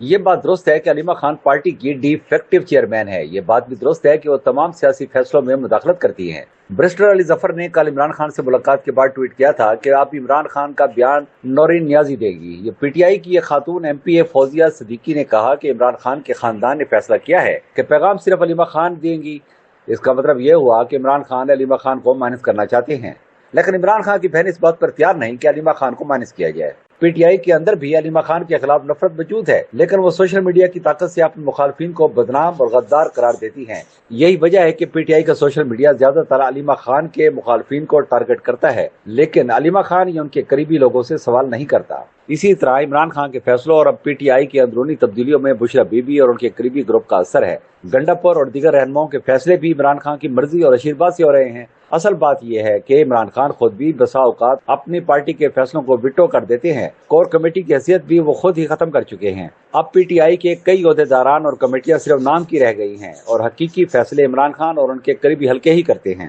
یہ بات درست ہے کہ علیمہ خان پارٹی کی ڈی فیکٹو چیئرمین ہے۔ یہ بات بھی درست ہے کہ وہ تمام سیاسی فیصلوں میں مداخلت کرتی ہیں۔ برسٹر علی ظفر نے کل عمران خان سے ملاقات کے بعد ٹویٹ کیا تھا کہ آپ عمران خان کا بیان نورین نیازی دے گی۔ یہ پی ٹی آئی کی ایک خاتون ایم پی اے فوزیہ صدیقی نے کہا کہ عمران خان کے خاندان نے فیصلہ کیا ہے کہ پیغام صرف علیمہ خان دیں گی۔ اس کا مطلب یہ ہوا کہ عمران خان علیمہ خان کو مائنس کرنا چاہتے ہیں، لیکن عمران خان کی بہن اس بات پر تیار نہیں کہ علیمہ خان کو مائنس کیا جائے۔ پی ٹی آئی کے اندر بھی علیمہ خان کے خلاف نفرت موجود ہے، لیکن وہ سوشل میڈیا کی طاقت سے اپنے مخالفین کو بدنام اور غدار قرار دیتی ہیں۔ یہی وجہ ہے کہ پی ٹی آئی کا سوشل میڈیا زیادہ تر علیمہ خان کے مخالفین کو ٹارگٹ کرتا ہے، لیکن علیمہ خان یا ان کے قریبی لوگوں سے سوال نہیں کرتا۔ اسی طرح عمران خان کے فیصلوں اور اب پی ٹی آئی کی اندرونی تبدیلیوں میں بشرا بی بی اور ان کے قریبی گروپ کا اثر ہے۔ گنڈاپور اور دیگر رہنماؤں کے فیصلے بھی عمران خان کی مرضی اور آشیرواد سے ہو رہے ہیں۔ اصل بات یہ ہے کہ عمران خان خود بھی بسا اوقات اپنی پارٹی کے فیصلوں کو ویٹو کر دیتے ہیں۔ کور کمیٹی کی حیثیت بھی وہ خود ہی ختم کر چکے ہیں۔ اب پی ٹی آئی کے کئی عہدیداران اور کمیٹیاں صرف نام کی رہ گئی ہیں اور حقیقی فیصلے عمران خان اور ان کے قریبی حلقے ہی کرتے ہیں۔